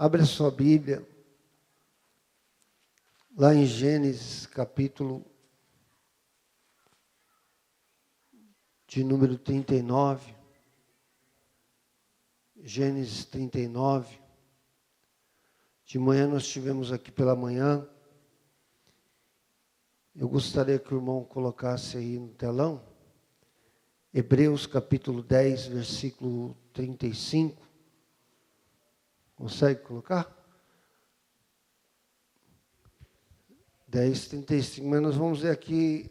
Abre a sua Bíblia, lá em Gênesis, capítulo de número 39. Gênesis 39. De manhã nós estivemos aqui pela manhã. Eu gostaria que o irmão colocasse aí no telão. Hebreus capítulo 10, versículo 35. Consegue colocar? 10, 35, mas nós vamos ver aqui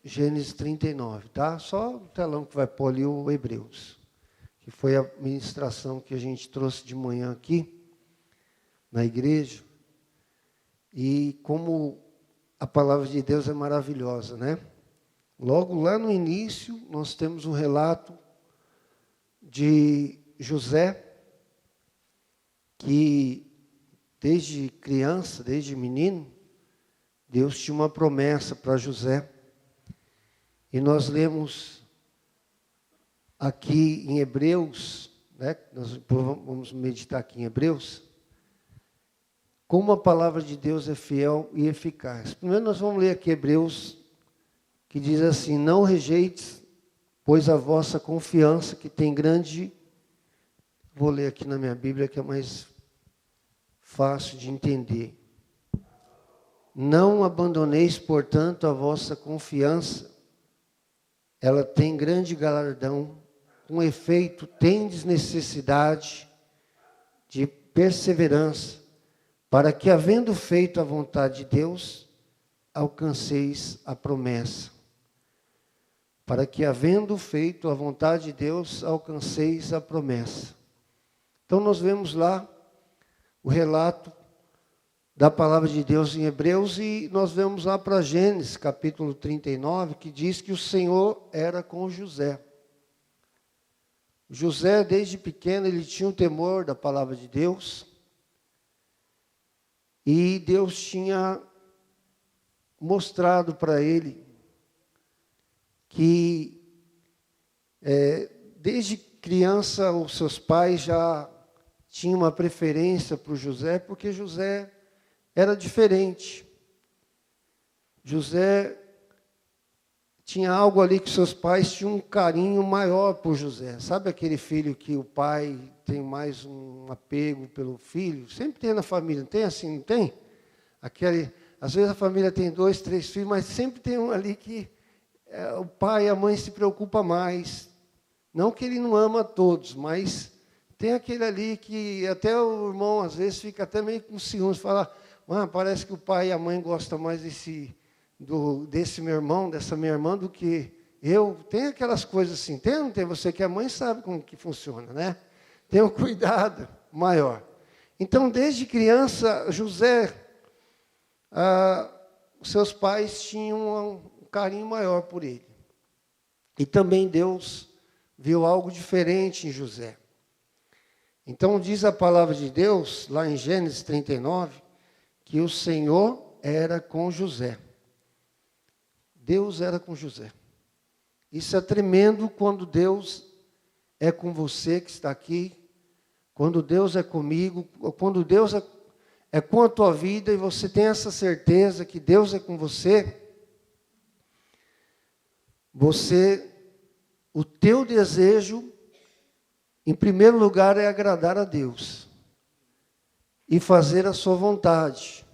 Gênesis 39, tá? Só o telão que vai pôr ali o Hebreus, que foi a ministração que a gente trouxe de manhã aqui, na igreja. E como a palavra de Deus é maravilhosa, né? Logo lá no início, nós temos um relato de José, que desde criança, desde menino, Deus tinha uma promessa para José. E nós lemos aqui em Hebreus, né? Nós vamos meditar aqui em Hebreus, como a palavra de Deus é fiel e eficaz. Primeiro nós vamos ler aqui Hebreus, que diz assim: não rejeites, pois a vossa confiança, que tem grande... Vou ler aqui na minha Bíblia, que é mais fácil de entender. Não abandoneis, portanto, a vossa confiança. Ela tem grande galardão. Com efeito, tendes necessidade de perseverança, para que, havendo feito a vontade de Deus, alcanceis a promessa. Para que, havendo feito a vontade de Deus, alcanceis a promessa. Então, nós vemos lá o relato da palavra de Deus em Hebreus, e nós vemos lá para Gênesis, capítulo 39, que diz que o Senhor era com José. José, desde pequeno, ele tinha um temor da palavra de Deus, e Deus tinha mostrado para ele que, desde criança, os seus pais já tinham uma preferência por José, porque José era diferente. José tinha algo ali que seus pais tinham um carinho maior por José. Sabe aquele filho que o pai tem mais um apego pelo filho? Sempre tem na família, não tem assim, não tem? Às vezes a família tem 2, 3 filhos, mas sempre tem um ali que o pai e a mãe se preocupam mais. Não que ele não ama todos, mas tem aquele ali que até o irmão às vezes fica até meio com ciúmes, fala: parece que o pai e a mãe gostam mais desse meu irmão, dessa minha irmã, do que eu. Tem aquelas coisas assim, tem ou não tem? Você que é mãe sabe como que funciona, né? Tem um cuidado maior. Então, desde criança, José, os seus pais tinham um carinho maior por ele. E também Deus viu algo diferente em José. Então, diz a palavra de Deus, lá em Gênesis 39, que o Senhor era com José. Deus era com José. Isso é tremendo quando Deus é com você que está aqui, quando Deus é comigo, quando Deus é com a tua vida e você tem essa certeza que Deus é com você. O teu desejo, em primeiro lugar, é agradar a Deus e fazer a sua vontade.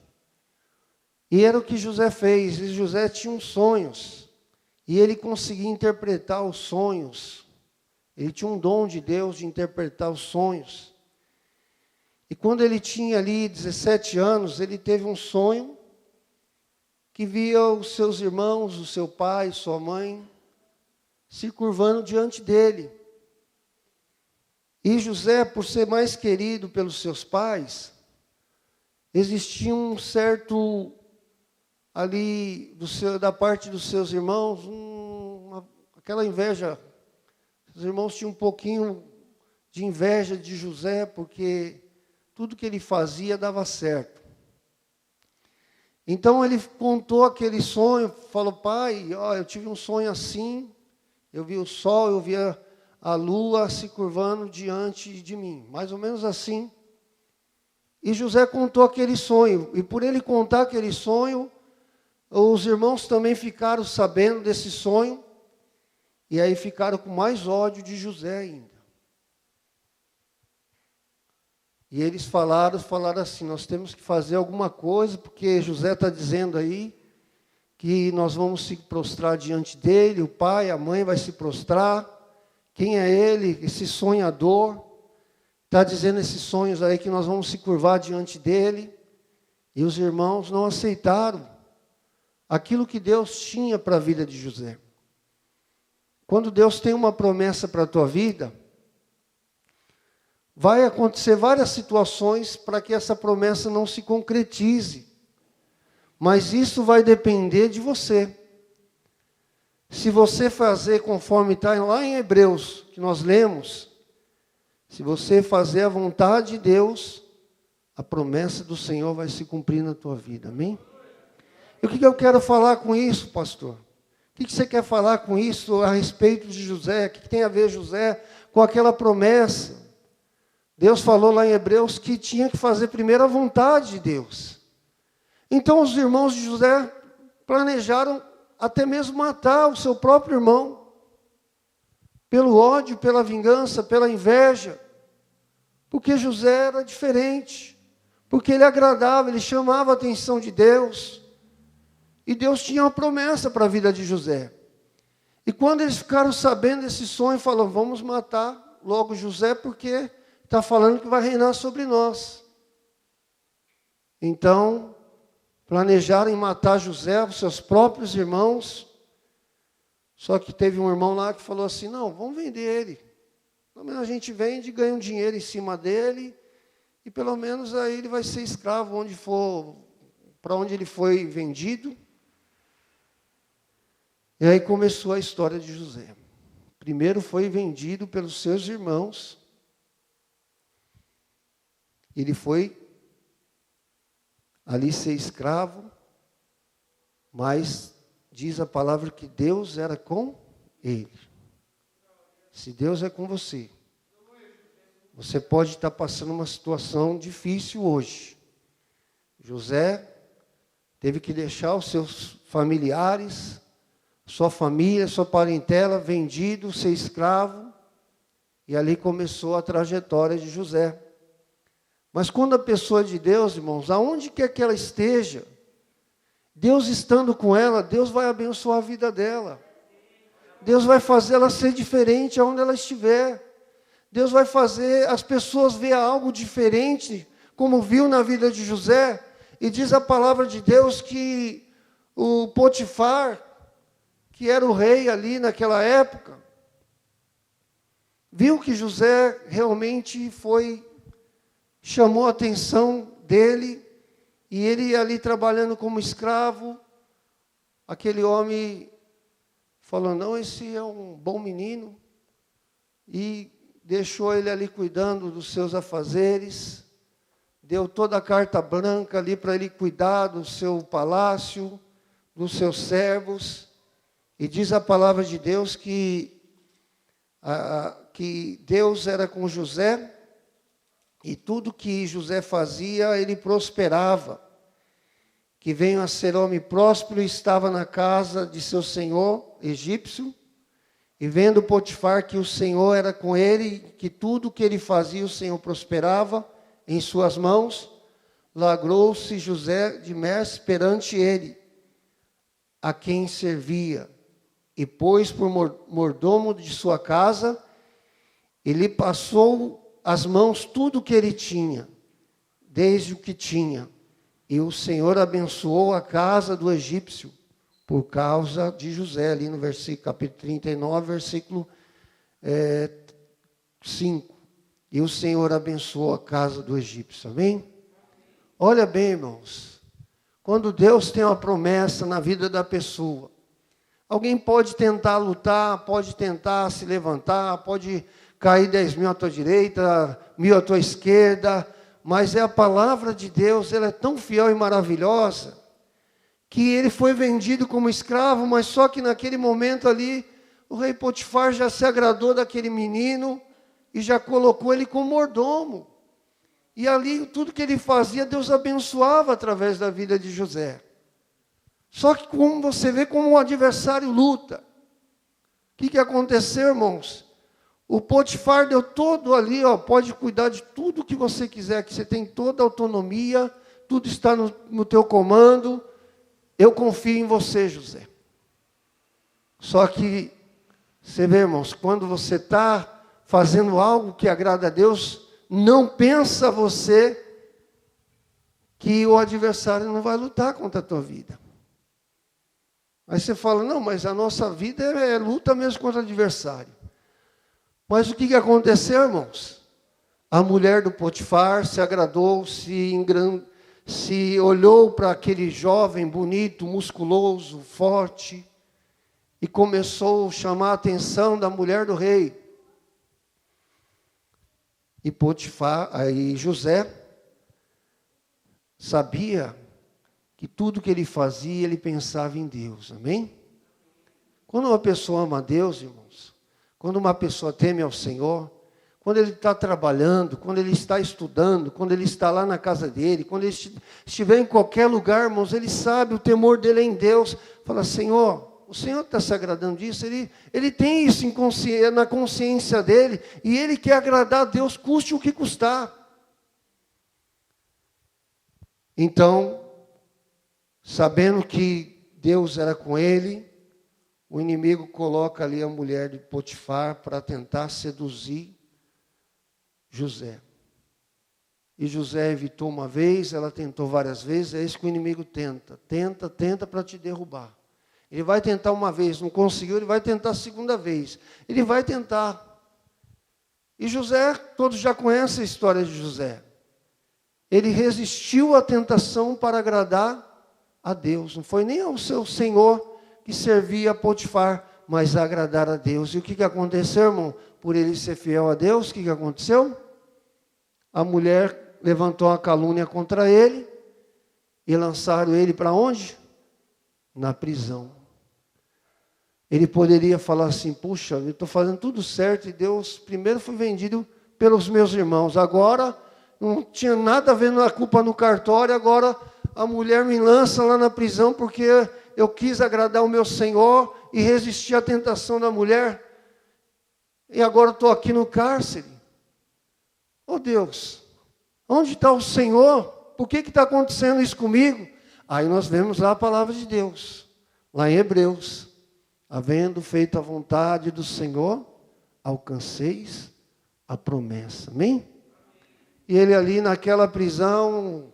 E era o que José fez. E José tinha uns sonhos, e ele conseguia interpretar os sonhos. Ele tinha um dom de Deus de interpretar os sonhos. E quando ele tinha ali 17 anos, ele teve um sonho que via os seus irmãos, o seu pai, sua mãe, se curvando diante dele. E José, por ser mais querido pelos seus pais, existia um certo, ali, da parte dos seus irmãos, aquela inveja. Os irmãos tinham um pouquinho de inveja de José, porque tudo que ele fazia dava certo. Então ele contou aquele sonho, falou: pai, eu tive um sonho assim, eu vi o sol, eu via a lua se curvando diante de mim. Mais ou menos assim. E José contou aquele sonho. E por ele contar aquele sonho, os irmãos também ficaram sabendo desse sonho. E aí ficaram com mais ódio de José ainda. E eles falaram assim, nós temos que fazer alguma coisa, porque José está dizendo aí que nós vamos se prostrar diante dele, o pai, a mãe vai se prostrar. Quem é ele, esse sonhador? Está dizendo esses sonhos aí que nós vamos se curvar diante dele. E os irmãos não aceitaram aquilo que Deus tinha para a vida de José. Quando Deus tem uma promessa para a tua vida, vai acontecer várias situações para que essa promessa não se concretize. Mas isso vai depender de você. Se você fazer conforme está lá em Hebreus, que nós lemos, se você fazer a vontade de Deus, a promessa do Senhor vai se cumprir na tua vida. Amém? E o que eu quero falar com isso, pastor? O que você quer falar com isso a respeito de José? O que tem a ver José com aquela promessa? Deus falou lá em Hebreus que tinha que fazer primeiro a vontade de Deus. Então os irmãos de José planejaram até mesmo matar o seu próprio irmão. Pelo ódio, pela vingança, pela inveja. Porque José era diferente. Porque ele agradava, ele chamava a atenção de Deus. E Deus tinha uma promessa para a vida de José. E quando eles ficaram sabendo desse sonho, falaram, vamos matar logo José, porque está falando que vai reinar sobre nós. Então, planejaram em matar José, os seus próprios irmãos. Só que teve um irmão lá que falou assim, não, vamos vender ele. Pelo menos a gente vende e ganha um dinheiro em cima dele, e pelo menos aí ele vai ser escravo onde for, para onde ele foi vendido. E aí começou a história de José. Primeiro foi vendido pelos seus irmãos. Ele foi ali ser escravo, mas diz a palavra que Deus era com ele. Se Deus é com você, você pode estar passando uma situação difícil hoje. José teve que deixar os seus familiares, sua família, sua parentela, vendido, ser escravo, e ali começou a trajetória de José. Mas quando a pessoa é de Deus, irmãos, aonde quer que ela esteja, Deus estando com ela, Deus vai abençoar a vida dela. Deus vai fazer ela ser diferente aonde ela estiver. Deus vai fazer as pessoas ver algo diferente, como viu na vida de José. E diz a palavra de Deus que o Potifar, que era o rei ali naquela época, viu que José realmente chamou a atenção dele, e ele ali trabalhando como escravo, aquele homem falou, não, esse é um bom menino, e deixou ele ali cuidando dos seus afazeres, deu toda a carta branca ali para ele cuidar do seu palácio, dos seus servos, e diz a palavra de Deus que Deus era com José, e tudo que José fazia, ele prosperava. Que veio a ser homem próspero e estava na casa de seu senhor egípcio. E vendo Potifar que o Senhor era com ele, que tudo que ele fazia, o Senhor prosperava em suas mãos, lagrou-se José de mestre perante ele, a quem servia. E pôs por mordomo de sua casa, ele passou as mãos tudo que ele tinha, desde o que tinha. E o Senhor abençoou a casa do egípcio, por causa de José, ali no capítulo 39, versículo 5. E o Senhor abençoou a casa do egípcio, amém? Olha bem, irmãos, quando Deus tem uma promessa na vida da pessoa, alguém pode tentar lutar, pode tentar se levantar, pode cair 10 mil à tua direita, 1000 à tua esquerda, mas é a palavra de Deus, ela é tão fiel e maravilhosa, que ele foi vendido como escravo, mas só que naquele momento ali, o rei Potifar já se agradou daquele menino e já colocou ele como mordomo. E ali, tudo que ele fazia, Deus abençoava através da vida de José. Só que como você vê como o adversário luta. O que aconteceu, irmãos? O Potifar deu todo ali, ó, pode cuidar de tudo que você quiser, que você tem toda a autonomia, tudo está no teu comando. Eu confio em você, José. Só que, você vê, irmãos, quando você está fazendo algo que agrada a Deus, não pensa você que o adversário não vai lutar contra a tua vida. Aí você fala, não, mas a nossa vida é luta mesmo contra o adversário. Mas o que aconteceu, irmãos? A mulher do Potifar se agradou, se olhou para aquele jovem bonito, musculoso, forte, e começou a chamar a atenção da mulher do rei. E Potifar, aí José sabia que tudo que ele fazia, ele pensava em Deus, amém? Quando uma pessoa ama a Deus, irmãos, quando uma pessoa teme ao Senhor, quando ele está trabalhando, quando ele está estudando, quando ele está lá na casa dele, quando ele estiver em qualquer lugar, irmãos, ele sabe, o temor dele é em Deus. Fala, Senhor, o Senhor está se agradando disso, ele tem isso na consciência dele, e ele quer agradar a Deus, custe o que custar. Então, sabendo que Deus era com ele, o inimigo coloca ali a mulher de Potifar para tentar seduzir José. E José evitou uma vez, ela tentou várias vezes, é isso que o inimigo tenta para te derrubar. Ele vai tentar uma vez, não conseguiu, ele vai tentar a segunda vez. Ele vai tentar. E José, todos já conhecem a história de José. Ele resistiu à tentação para agradar a Deus. Não foi nem ao seu senhor que servia a Potifar, mas a agradar a Deus. E o que aconteceu, irmão? Por ele ser fiel a Deus, o que aconteceu? A mulher levantou a calúnia contra ele e lançaram ele para onde? Na prisão. Ele poderia falar assim, puxa, eu estou fazendo tudo certo e Deus primeiro foi vendido pelos meus irmãos. Agora, não tinha nada a ver na culpa no cartório, agora a mulher me lança lá na prisão porque eu quis agradar o meu Senhor e resistir à tentação da mulher. E agora estou aqui no cárcere. Oh Deus, onde está o Senhor? Por que está acontecendo isso comigo? Aí nós vemos lá a palavra de Deus, lá em Hebreus. Havendo feito a vontade do Senhor, alcanceis a promessa. Amém? E ele ali naquela prisão,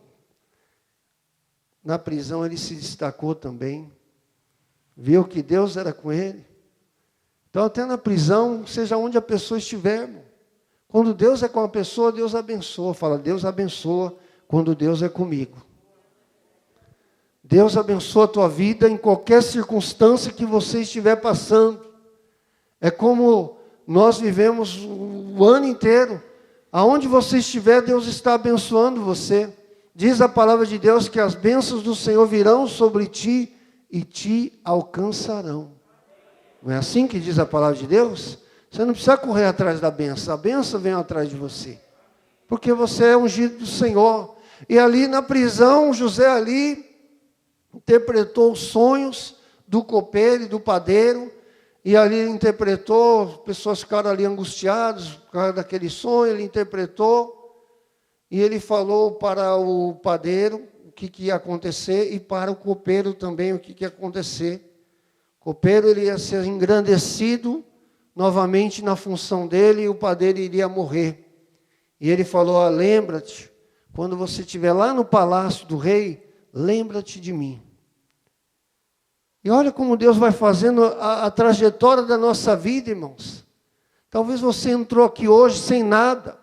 na prisão ele se destacou também. Viu que Deus era com ele. Então até na prisão, seja onde a pessoa estiver, irmão, quando Deus é com a pessoa, Deus abençoa. Fala, Deus abençoa quando Deus é comigo. Deus abençoa a tua vida em qualquer circunstância que você estiver passando. É como nós vivemos o ano inteiro. Aonde você estiver, Deus está abençoando você. Diz a palavra de Deus que as bênçãos do Senhor virão sobre ti e te alcançarão. Não é assim que diz a palavra de Deus? Você não precisa correr atrás da bênção. A bênção vem atrás de você. Porque você é ungido do Senhor. E ali na prisão, José ali interpretou os sonhos do copeiro e do padeiro, e ali ele interpretou, as pessoas ficaram ali angustiadas por causa daquele sonho, ele interpretou, e ele falou para o padeiro o que ia acontecer, e para o copeiro também o que ia acontecer. O copeiro ele ia ser engrandecido novamente na função dele, e o padeiro iria morrer. E ele falou, lembra-te, quando você estiver lá no palácio do rei, lembra-te de mim. E olha como Deus vai fazendo a trajetória da nossa vida, irmãos. Talvez você entrou aqui hoje sem nada,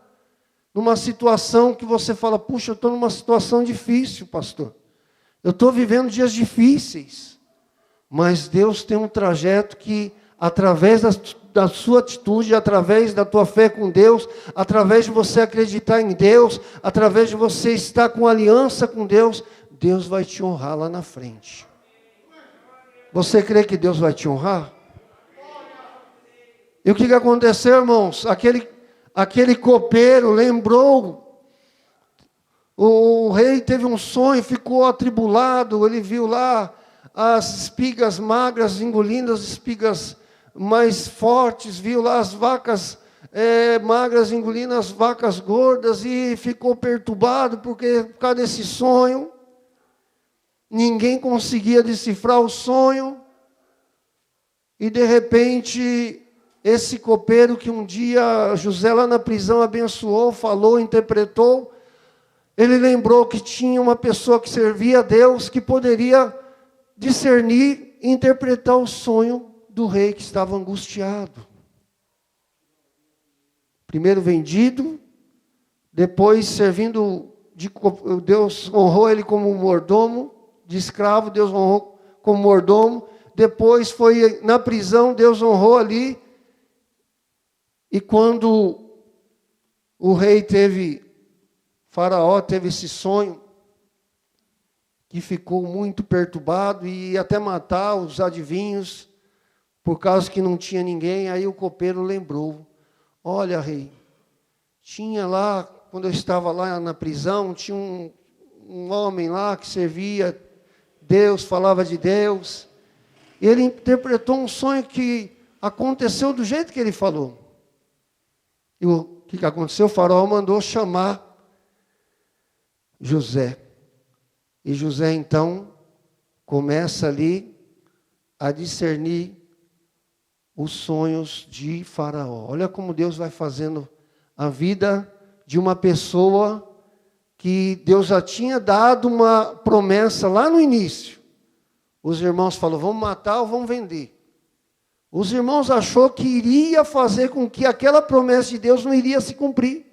numa situação que você fala, puxa, eu estou numa situação difícil, pastor. Eu estou vivendo dias difíceis. Mas Deus tem um trajeto que, através da sua atitude, através da tua fé com Deus, através de você acreditar em Deus, através de você estar com aliança com Deus, Deus vai te honrar lá na frente. Você crê que Deus vai te honrar? E o que aconteceu, irmãos? Aquele copeiro lembrou. O rei teve um sonho, ficou atribulado, ele viu lá as espigas magras engolindo as espigas mais fortes, viu lá as vacas magras engolindo as vacas gordas e ficou perturbado por causa desse sonho. Ninguém conseguia decifrar o sonho. E de repente, esse copeiro que um dia José lá na prisão abençoou, falou, interpretou, ele lembrou que tinha uma pessoa que servia a Deus, que poderia discernir e interpretar o sonho do rei que estava angustiado. Primeiro vendido, depois servindo, Deus honrou ele como mordomo, de escravo, Deus honrou como mordomo, depois foi na prisão, Deus honrou ali, e quando o rei Faraó teve esse sonho, que ficou muito perturbado e ia até matar os adivinhos, por causa que não tinha ninguém. Aí o copeiro lembrou, olha, rei, tinha lá, quando eu estava lá na prisão, tinha um homem lá que servia Deus, falava de Deus, e ele interpretou um sonho que aconteceu do jeito que ele falou. E o que aconteceu? O faraó mandou chamar José. E José, então, começa ali a discernir os sonhos de Faraó. Olha como Deus vai fazendo a vida de uma pessoa que Deus já tinha dado uma promessa lá no início. Os irmãos falaram, vamos matar ou vamos vender. Os irmãos achou que iria fazer com que aquela promessa de Deus não iria se cumprir.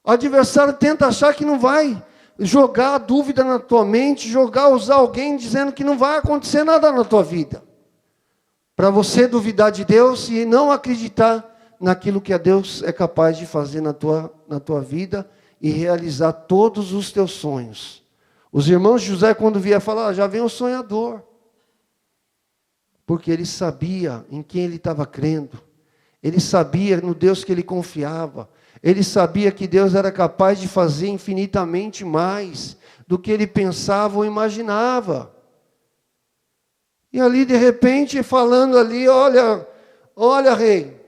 O adversário tenta achar que não vai jogar a dúvida na tua mente, usar alguém dizendo que não vai acontecer nada na tua vida. Para você duvidar de Deus e não acreditar naquilo que Deus é capaz de fazer na tua vida e realizar todos os teus sonhos. Os irmãos de José, quando via falar, já vem o sonhador. Porque ele sabia em quem ele estava crendo. Ele sabia no Deus que ele confiava. Ele sabia que Deus era capaz de fazer infinitamente mais do que ele pensava ou imaginava. E ali, de repente, falando ali, olha, rei,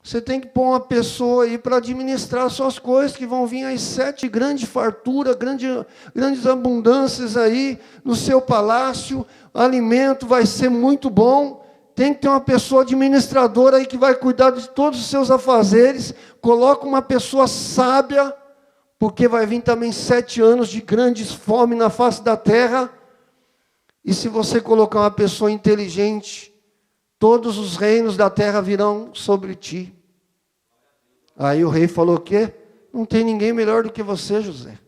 você tem que pôr uma pessoa aí para administrar suas coisas, que vão vir as 7 grandes farturas, grandes abundâncias aí no seu palácio, o alimento vai ser muito bom. Tem que ter uma pessoa administradora aí que vai cuidar de todos os seus afazeres. Coloca uma pessoa sábia, porque vai vir também 7 anos de grandes fome na face da terra. E se você colocar uma pessoa inteligente, todos os reinos da terra virão sobre ti. Aí o rei falou o quê? Não tem ninguém melhor do que você, José.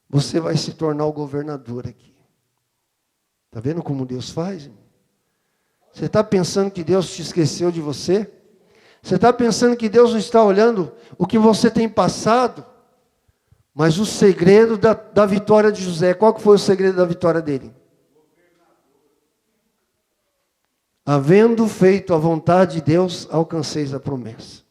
Você vai se tornar o governador aqui. Está vendo como Deus faz, irmão? Você está pensando que Deus te esqueceu de você? Você está pensando que Deus não está olhando o que você tem passado? Mas o segredo da vitória de José, qual que foi o segredo da vitória dele? Havendo feito a vontade de Deus, alcanceis a promessa.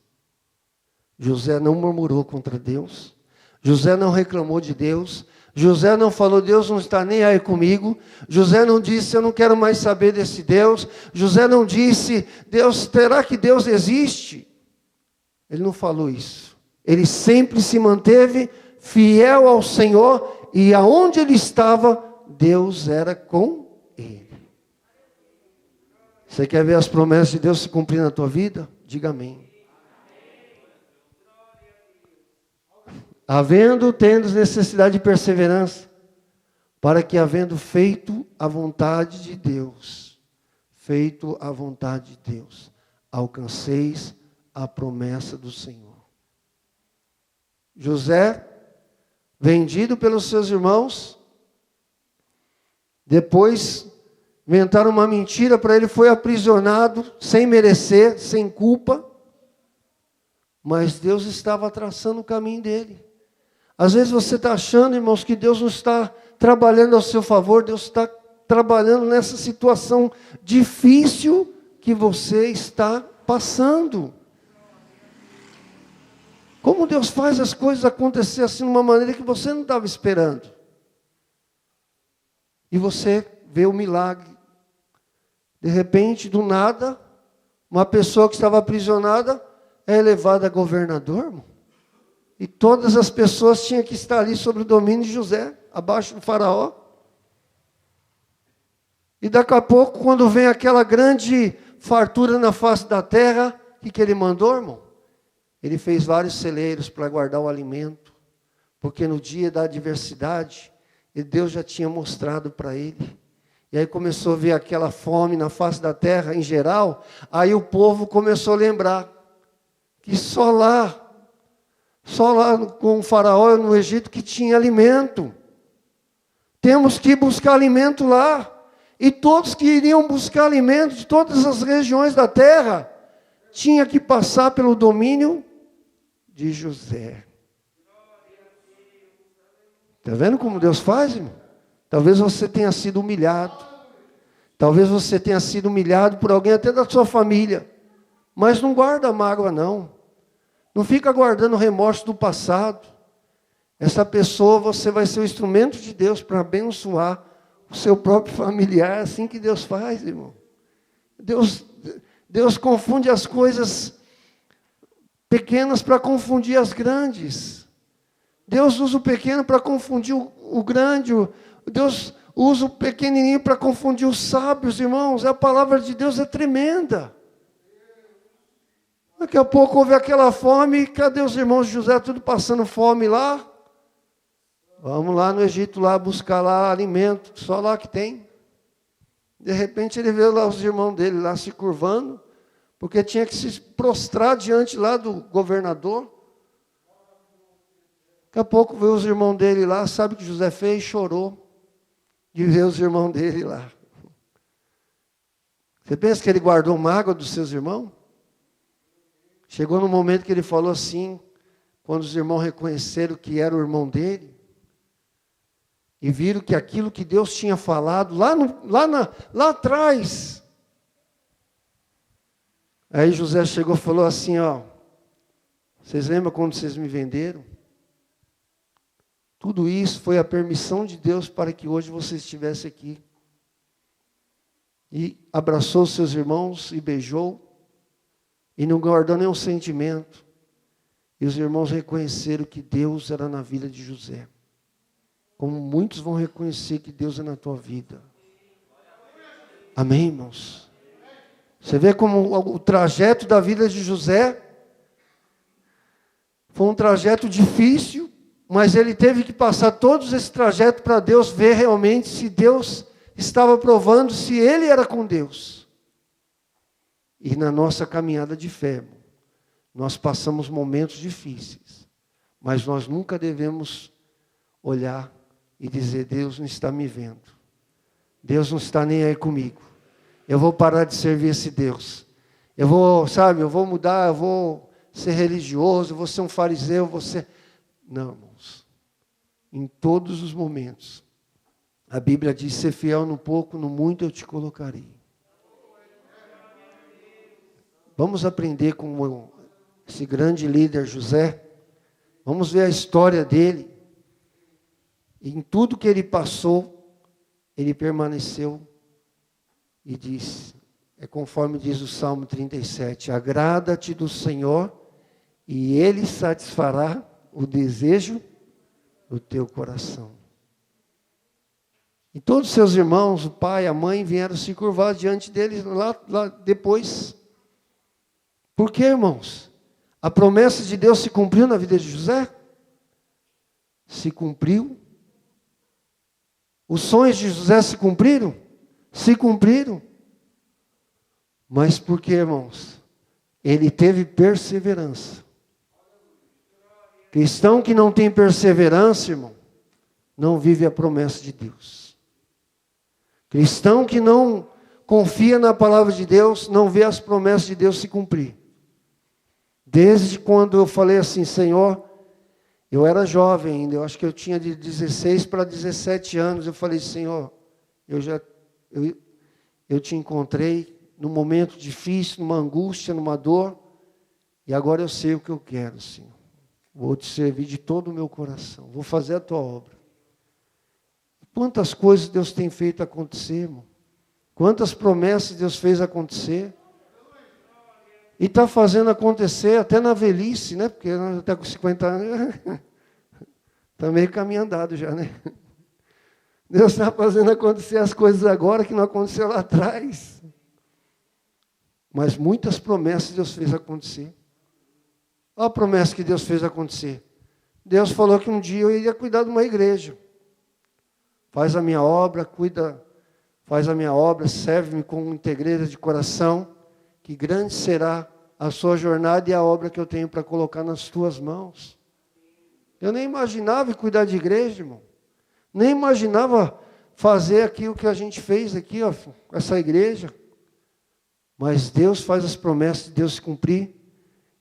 José não murmurou contra Deus. José não reclamou de Deus. José não falou, Deus não está nem aí comigo. José não disse, eu não quero mais saber desse Deus. José não disse, será que Deus existe? Ele não falou isso. Ele sempre se manteve fiel ao Senhor, e aonde ele estava, Deus era com ele. Você quer ver as promessas de Deus se cumprir na tua vida? Diga amém. Tendo necessidade de perseverança, para que havendo feito a vontade de Deus, alcanceis a promessa do Senhor. José, vendido pelos seus irmãos, depois inventaram uma mentira para ele, foi aprisionado, sem merecer, sem culpa, mas Deus estava traçando o caminho dele. Às vezes você está achando, irmãos, que Deus não está trabalhando ao seu favor, Deus está trabalhando nessa situação difícil que você está passando. Como Deus faz as coisas acontecer assim de uma maneira que você não estava esperando. E você vê o milagre. De repente, do nada, uma pessoa que estava aprisionada é elevada a governador, irmão. E todas as pessoas tinham que estar ali sob o domínio de José, abaixo do faraó. E daqui a pouco, quando vem aquela grande fartura na face da terra, o que ele mandou, irmão? Ele fez vários celeiros para guardar o alimento, porque no dia da adversidade, Deus já tinha mostrado para ele. E aí começou a ver aquela fome na face da terra em geral, aí o povo começou a lembrar que só lá com o faraó no Egito que tinha alimento. Temos que buscar alimento lá. E todos que iriam buscar alimento de todas as regiões da terra, tinha que passar pelo domínio de José. Está vendo como Deus faz, irmão? Talvez você tenha sido humilhado. Talvez você tenha sido humilhado por alguém até da sua família. Mas não guarda mágoa, não. Não fica guardando remorso do passado. Essa pessoa, você vai ser o instrumento de Deus para abençoar o seu próprio familiar. É assim que Deus faz, irmão. Deus confunde as coisas pequenas para confundir as grandes. Deus usa o pequeno para confundir o grande. Deus usa o pequenininho para confundir os sábios, irmãos. A palavra de Deus é tremenda. Daqui a pouco houve aquela fome. Cadê os irmãos de José? Tudo passando fome lá. Vamos lá no Egito, lá buscar lá alimento. Só lá que tem. De repente ele vê lá os irmãos dele lá se curvando, porque tinha que se prostrar diante lá do governador. Daqui a pouco veio os irmãos dele lá, sabe o que José fez? Chorou de ver os irmãos dele lá. Você pensa que ele guardou mágoa dos seus irmãos? Chegou no momento que ele falou assim, quando os irmãos reconheceram que era o irmão dele, e viram que aquilo que Deus tinha falado lá atrás. Aí José chegou e falou assim, ó, vocês lembram quando vocês me venderam? Tudo isso foi a permissão de Deus para que hoje você estivesse aqui. E abraçou seus irmãos e beijou, e não guardou nenhum sentimento. E os irmãos reconheceram que Deus era na vida de José. Como muitos vão reconhecer que Deus é na tua vida. Amém, irmãos? Você vê como o trajeto da vida de José foi um trajeto difícil, mas ele teve que passar todos esse trajeto para Deus ver realmente se Deus estava provando se ele era com Deus. E na nossa caminhada de fé, nós passamos momentos difíceis, mas nós nunca devemos olhar e dizer, Deus não está me vendo. Deus não está nem aí comigo. Eu vou parar de servir esse Deus. Eu vou mudar, eu vou ser religioso, eu vou ser um fariseu, eu vou ser... Não, irmãos. Em todos os momentos, a Bíblia diz, ser fiel no pouco, no muito eu te colocarei. Vamos aprender com esse grande líder José. Vamos ver a história dele. Em tudo que ele passou, ele permaneceu e disse, é conforme diz o Salmo 37, agrada-te do Senhor e Ele satisfará o desejo do teu coração. E todos os seus irmãos, o pai, a mãe, vieram se curvar diante dele lá depois. Por quê, irmãos? A promessa de Deus se cumpriu na vida de José? Se cumpriu. Os sonhos de José se cumpriram? Se cumpriram. Mas por quê, irmãos? Ele teve perseverança. Cristão que não tem perseverança, irmão, não vive a promessa de Deus. Cristão que não confia na palavra de Deus, não vê as promessas de Deus se cumprir. Desde quando eu falei assim, Senhor, eu era jovem ainda, eu acho que eu tinha de 16 para 17 anos, eu falei, Senhor, eu te encontrei num momento difícil, numa angústia, numa dor. E agora eu sei o que eu quero, Senhor. Vou te servir de todo o meu coração. Vou fazer a tua obra. Quantas coisas Deus tem feito acontecer, irmão. Quantas promessas Deus fez acontecer. E está fazendo acontecer até na velhice, né? Porque nós até com 50 anos, está meio caminho andado já, né? Deus está fazendo acontecer as coisas agora que não aconteceu lá atrás. Mas muitas promessas Deus fez acontecer. Olha a promessa que Deus fez acontecer. Deus falou que um dia eu iria cuidar de uma igreja. Faz a minha obra, faz a minha obra, serve-me com integreza de coração, que grande será a sua jornada e a obra que eu tenho para colocar nas tuas mãos. Eu nem imaginava cuidar de igreja, irmão. Nem imaginava fazer aquilo que a gente fez aqui, ó, com essa igreja. Mas Deus faz as promessas de Deus se cumprir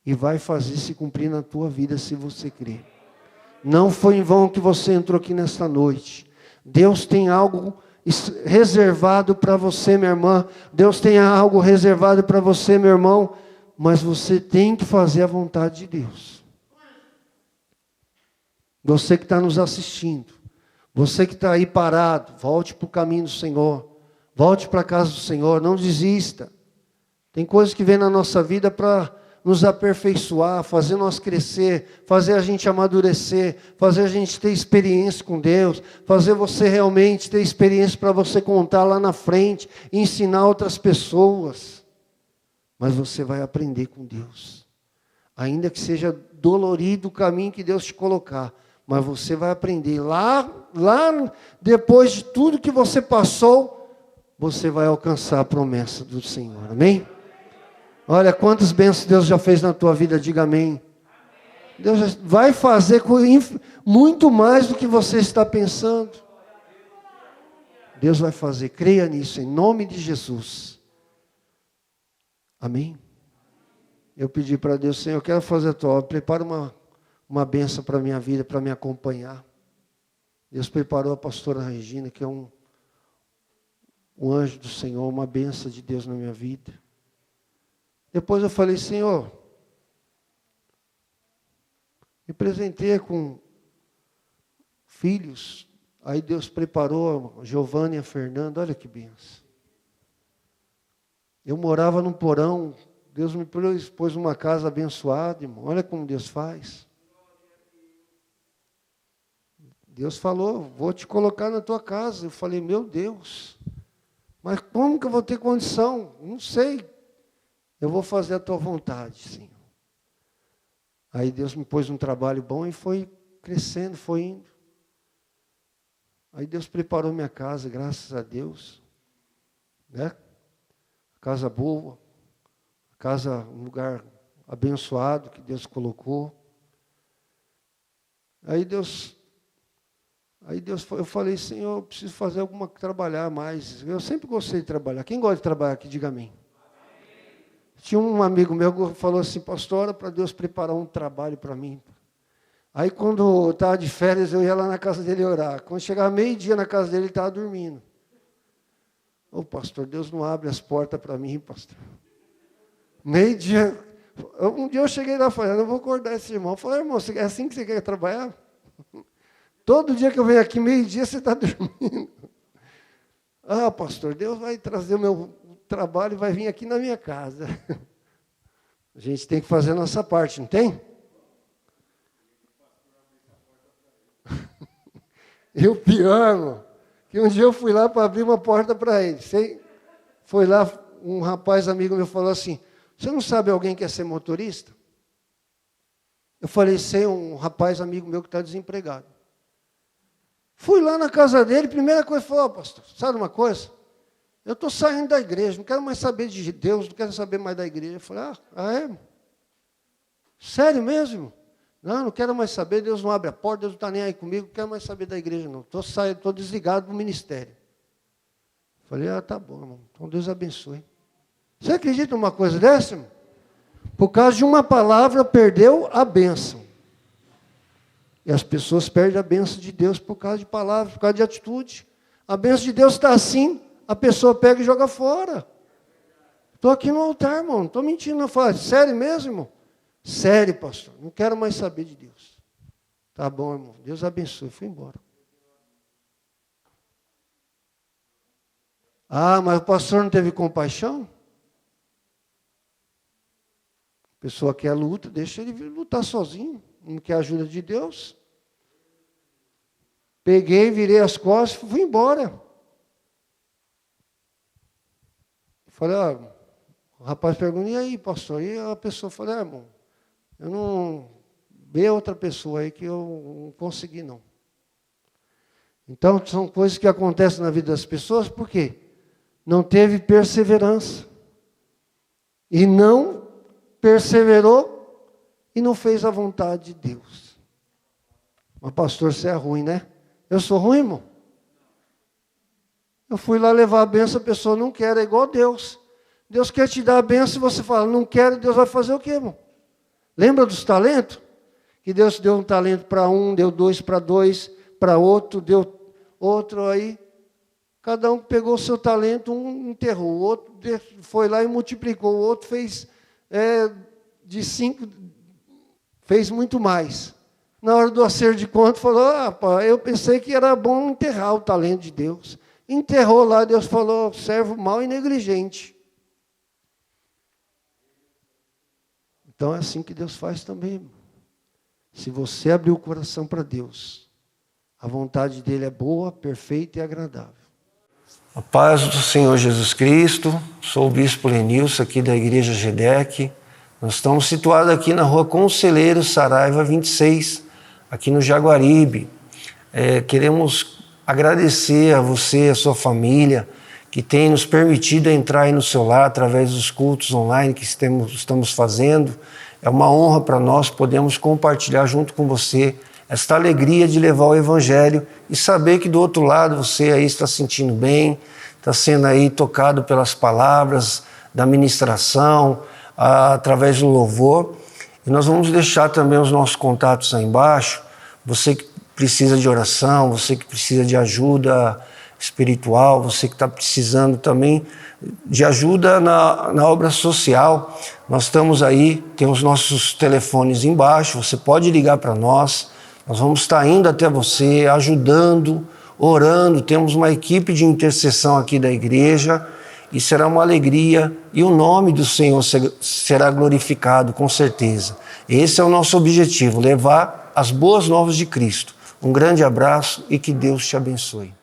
e vai fazer se cumprir na tua vida se você crer. Não foi em vão que você entrou aqui nesta noite. Deus tem algo reservado para você, minha irmã. Deus tem algo reservado para você, meu irmão. Mas você tem que fazer a vontade de Deus. Você que está nos assistindo. Você que está aí parado. Volte para o caminho do Senhor. Volte para a casa do Senhor. Não desista. Tem coisas que vêm na nossa vida para nos aperfeiçoar, fazer nós crescer, fazer a gente amadurecer, fazer a gente ter experiência com Deus, fazer você realmente ter experiência para você contar lá na frente, e ensinar outras pessoas. Mas você vai aprender com Deus. Ainda que seja dolorido o caminho que Deus te colocar, mas você vai aprender. Lá depois de tudo que você passou, você vai alcançar a promessa do Senhor. Amém? Olha, quantas bênçãos Deus já fez na tua vida, diga amém. Deus vai fazer muito mais do que você está pensando. Deus vai fazer, creia nisso, em nome de Jesus. Amém? Eu pedi para Deus, Senhor, eu quero fazer a tua obra, prepara uma bênção para a minha vida, para me acompanhar. Deus preparou a pastora Regina, que é um anjo do Senhor, uma bênção de Deus na minha vida. Depois eu falei, Senhor, me presenteia com filhos. Aí Deus preparou a Giovana e a Fernanda, olha que benção. Eu morava num porão, Deus me pôs uma casa abençoada, irmão. Olha como Deus faz. Deus falou, vou te colocar na tua casa. Eu falei, meu Deus, mas como que eu vou ter condição? Não sei. Eu vou fazer a tua vontade, Senhor. Aí Deus me pôs um trabalho bom e foi crescendo, foi indo. Aí Deus preparou minha casa, graças a Deus. Né? Casa boa, casa, um lugar abençoado que Deus colocou. Aí eu falei, Senhor, eu preciso trabalhar mais. Eu sempre gostei de trabalhar. Quem gosta de trabalhar aqui, diga amém. Tinha um amigo meu que falou assim, pastor, ora para Deus preparar um trabalho para mim. Aí quando eu estava de férias, eu ia lá na casa dele orar. Quando chegava meio-dia na casa dele, ele estava dormindo. Ô pastor, Deus não abre as portas para mim, pastor. Meio-dia. Um dia eu cheguei lá e falei, eu vou acordar esse irmão. Eu falei, irmão, é assim que você quer trabalhar? Todo dia que eu venho aqui, meio-dia, você está dormindo. Ah, pastor, Deus vai trazer o meu trabalho e vai vir aqui na minha casa. A gente tem que fazer a nossa parte, não tem? E o piano, que um dia eu fui lá para abrir uma porta para ele. Foi lá, um rapaz amigo meu falou assim, você não sabe alguém que quer ser motorista? Eu falei, sei, um rapaz amigo meu que está desempregado. Fui lá na casa dele, primeira coisa, falou, pastor, sabe uma coisa? Eu estou saindo da igreja, não quero mais saber de Deus, não quero saber mais da igreja. Eu falei, é? Sério mesmo? Não quero mais saber, Deus não abre a porta, Deus não está nem aí comigo, não quero mais saber da igreja não. Estou desligado do ministério. Eu falei, tá bom, irmão, então Deus abençoe. Você acredita numa coisa dessa, irmão? Por causa de uma palavra, perdeu a bênção. E as pessoas perdem a bênção de Deus por causa de palavras, por causa de atitude. A bênção de Deus está assim, a pessoa pega e joga fora. Estou aqui no altar, irmão, não estou mentindo. Eu falo, sério mesmo, irmão? Sério, pastor, não quero mais saber de Deus. Tá bom, irmão, Deus abençoe. Fui embora. Ah, mas o pastor não teve compaixão? A pessoa quer luta, deixa ele lutar sozinho. Não quer a ajuda de Deus. Peguei, virei as costas e fui embora. Falei, o rapaz perguntou, e aí, pastor? E a pessoa falou, irmão, eu não... Vê outra pessoa aí que eu não consegui, não. Então, são coisas que acontecem na vida das pessoas, por quê? Não teve perseverança. E não perseverou e não fez a vontade de Deus. Mas, pastor, você é ruim, né? Eu sou ruim, irmão? Eu fui lá levar a benção, a pessoa não quer, é igual Deus. Deus quer te dar a benção e você fala, não quero, Deus vai fazer o quê, irmão? Lembra dos talentos? Que Deus deu um talento para um, deu 2 para 2, para outro, deu outro aí. Cada um pegou o seu talento, um enterrou, o outro foi lá e multiplicou, o outro fez de 5, fez muito mais. Na hora do acerto de conta, falou, eu pensei que era bom enterrar o talento de Deus. Enterrou lá, Deus falou, servo mau e negligente. Então é assim que Deus faz também, irmão. Se você abrir o coração para Deus, a vontade dele é boa, perfeita e agradável. A paz do Senhor Jesus Cristo, sou o Bispo Lenilson aqui da Igreja GEDEC. Nós estamos situados aqui na rua Conselheiro Saraiva 26, aqui no Jaguaribe. Queremos agradecer a você, a sua família, que tem nos permitido entrar aí no seu lar através dos cultos online que estamos fazendo. É uma honra para nós podermos compartilhar junto com você esta alegria de levar o Evangelho e saber que do outro lado você aí está se sentindo bem, está sendo aí tocado pelas palavras da ministração, através do louvor. E nós vamos deixar também os nossos contatos aí embaixo. Você que precisa de oração, você que precisa de ajuda espiritual, você que está precisando também de ajuda na obra social. Nós estamos aí, tem os nossos telefones embaixo, você pode ligar para nós. Nós vamos estar indo até você, ajudando, orando. Temos uma equipe de intercessão aqui da igreja e será uma alegria e o nome do Senhor será glorificado, com certeza. Esse é o nosso objetivo, levar as boas novas de Cristo. Um grande abraço e que Deus te abençoe.